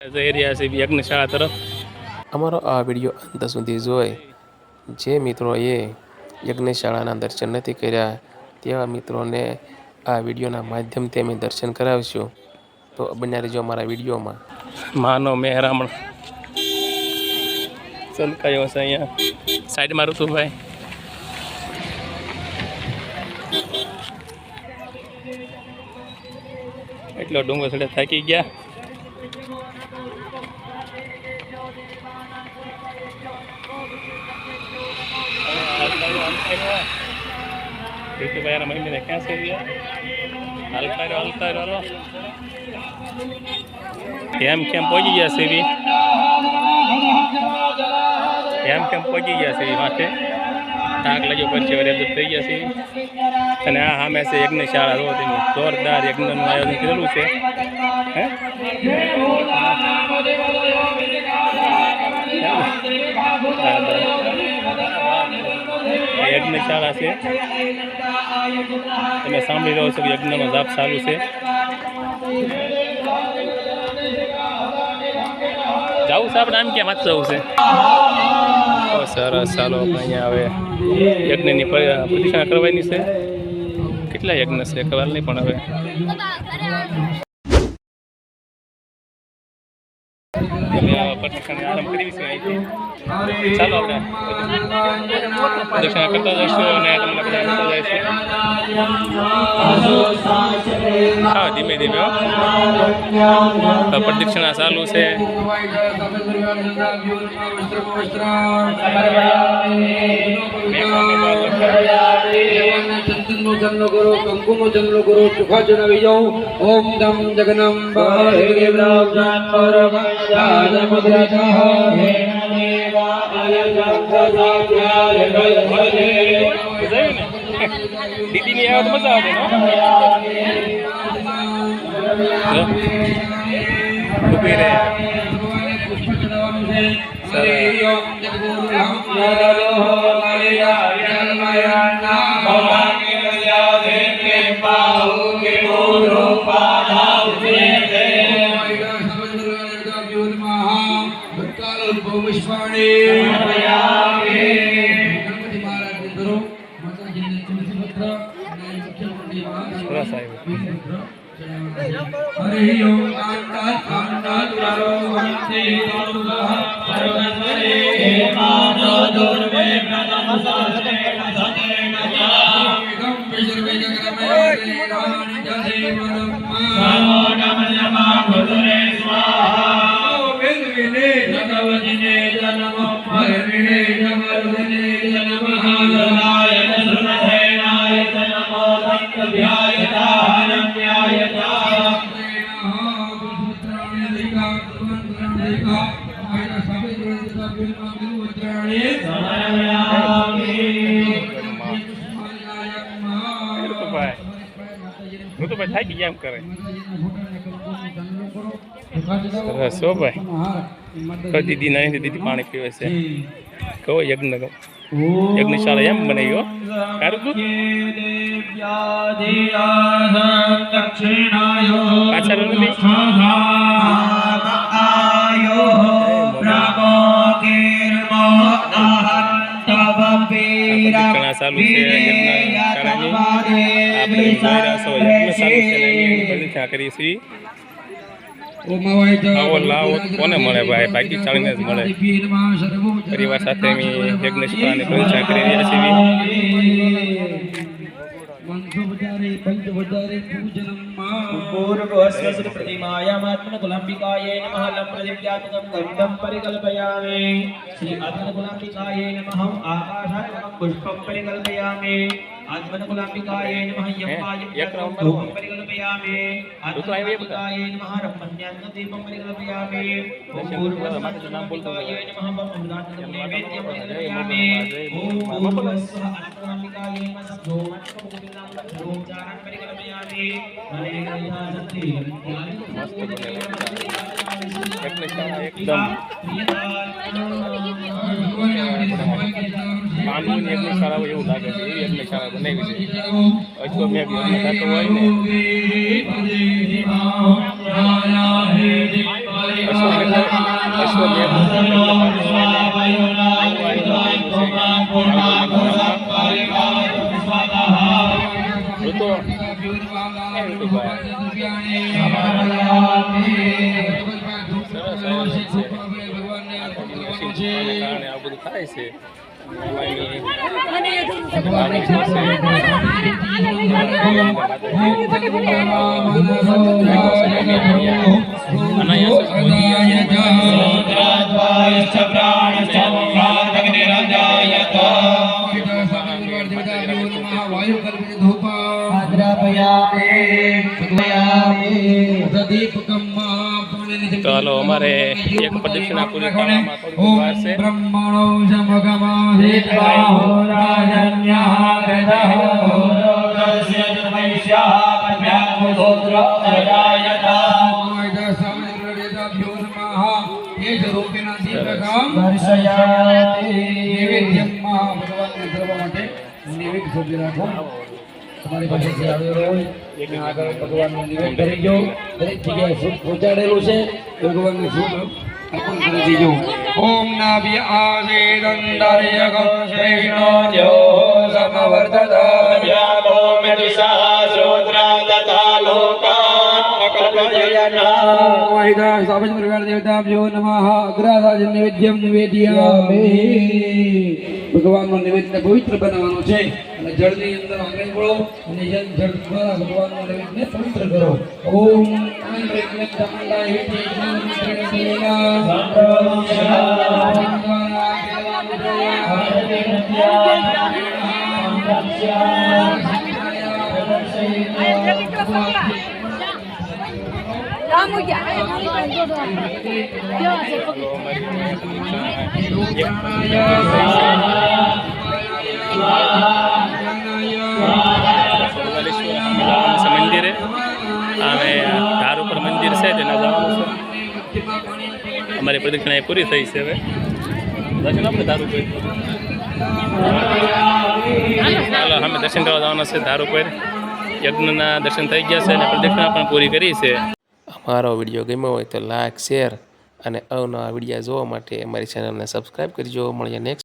જઈ રહ્યા છે યજ્ઞશાળા તરફ. અમારો આ વિડીયો અંત સુધી જોઈ જે મિત્રોએ યજ્ઞશાળાના દર્શન નથી કર્યા તેવા મિત્રોને આ વિડીયોના માધ્યમથી અમે દર્શન કરાવીશું. તો બન્યા રહેજો અમારા વિડીયોમાં. માનો મહેરામણ ચલકાયો છે અહીંયા સાઈડમાં ઋતુભાઈ. એટલો ડુંગર ચડે થાકી ગયા. ઋતુભાઈ મહિને ક્યાં છે હાલતા રહ્યો કેમ પહોંચી ગયા છે કેમ પહોંચી ગયા છે માથે થાક લાગ્યો પછી હવે થઈ ગયા છે. અને આ સામે છે યજ્ઞશાળા રો તેનું જોરદાર યજ્ઞનું આયોજન કરેલું છે. યજ્ઞશાળા છે તમે સાંભળી રહ્યો છો કે યજ્ઞનો જાપ ચાલુ છે. જવું છે આપણે આમ ક્યાં વાત જવું છે. સરસ ચાલો અહીંયા હવે યજ્ઞની પ્રદક્ષિણા કરવાની છે. કેટલા યજ્ઞ છે ખબર નહીં પણ હવે પ્રદક્ષિણા આરંભ કરી છે અહીંથી. ચાલો આપણે પ્રદક્ષિણા કરતા જઈશું અને તમને બધા કરતા જઈશું. હા ધીમે ધીમે પ્રદક્ષિણા ચાલુ છે. જન્મ કરો કંકુમ જન્મ કરો ચોખા જણાવી જાઉં. ઓમ દમ જગનંબ દીદીની આવે તો મજા આવે ઉભી રહે. હું તો ભાઈ થાકી ગયા એમ કરે. સરસ હો ભાઈ. દીદી નાની દીદી પાણી પીવે છે. કહો યજ્ઞશાળા એમ બનાવ્યો સારું તું પાછળ ચાલુ છે યજ્ઞશાળાની. આપણે પ્રદક્ષિણા કરીએ છીએ. આવો લાવો કોને મળે ભાઈ? ભાગ્યશાળીને જ મળે. પરિવાર સાથે અમે યજ્ઞશાળાની પ્રદક્ષિણા કરી રહ્યા છીએ. प्रतिमायामात्मकुलाम्बिकायै नमः लम्प्रदिव्यात्मकं गन्धं परिकल्पयामि. श्री आत्मकुलाम्बिकायै नमः आकाशात्मकं पुष्पं परिकल्पयामि. आत्मकुलाम्बिकायै नमः यज्ञायं धूपं परिकल्पयामि. आत्मकुलाम्बिकायै नमः रमण्यात्मदीपं परिकल्पयामि. ओम पूर्वस्मत्कुलाम्बिकायै नमः अमृतात्मकं नैवेद्यं परिकल्पयामि. ओम पूर्वस्मः आत्मकुलाम्बिकायै नमः ओमचारण परिकल्पयामि. એકદમ કાનૂની યજ્ઞશાળા એવું લાગે છે. એવી યજ્ઞશાળા બનાવી છે. અશ્વમેઘ યજ્ઞ થતો હોય ને કારણે આ બધું થાય છે. તો હાલો અમારે એક પ્રદક્ષિણા પૂરી કરવામાં થોડી વાર છે. બ્રહ્મણો સમગમા વિદ્વાહો રાજન્યઃ ગ્રહઃ તસ્ય જન્મૈષ્યાઃ પદ્મ્યાત્મગોત્ર અજાયત સમગ્રદેદાભ્યો નમઃ એજ રૂપેના દીપકમ દર્શયાતિ નૈવેદ્યમાં ભગવાનને ધરવા માટે નૈવેદ્ય સર્જી રાખો. તમારી પાસે જે આવેલો હોય એને આગળ ભગવાનનું નિવેદન કરી દો. દરેક જગ્યાએ શુભ પહોંચાડેલું છે ભગવાનને શુભ અર્પણ કરી દીજો. ઓમ નાભ્ય આવેદંદર્યગમ કૃષ્ણો જો સમવર્તત વ્યાપો મેદુષા શ્રોત્રા તથા લોકાન અકલ્પયના વાહિદા સાબજ પરિવાર દેવતાભ્યો નમઃ અગ્રાસાજ નૈવેદ્યમ નિવેદ્યામિ. ભગવાનનું નિવેદ્ય પવિત્ર બનાવવાનું છે અને જળની અંદર આંગળી બોળો અને જળ દ્વારા ભગવાનનું નિવેદ્ય પવિત્ર કરો. ઓમ મંદિરે હવે ધાર ઉપર મંદિર છે તેના જવાનું છે. અમારી પ્રદક્ષિણા એ પૂરી થઈ છે. હવે દર્શન આપણે ધાર ઉપર ચાલો અમે દર્શન કરવા જવાના છે. ધાર ઉપર યજ્ઞના દર્શન થઈ ગયા છે અને પ્રદક્ષિણા પણ પૂરી કરી છે. અમારો વિડીયો ગમ્યો હોય તો લાઈક શેર અને અવનવા વિડીયો જોવા માટે અમારી ચેનલને સબસ્ક્રાઈબ કરજો. મળીએ નેક્સ્ટ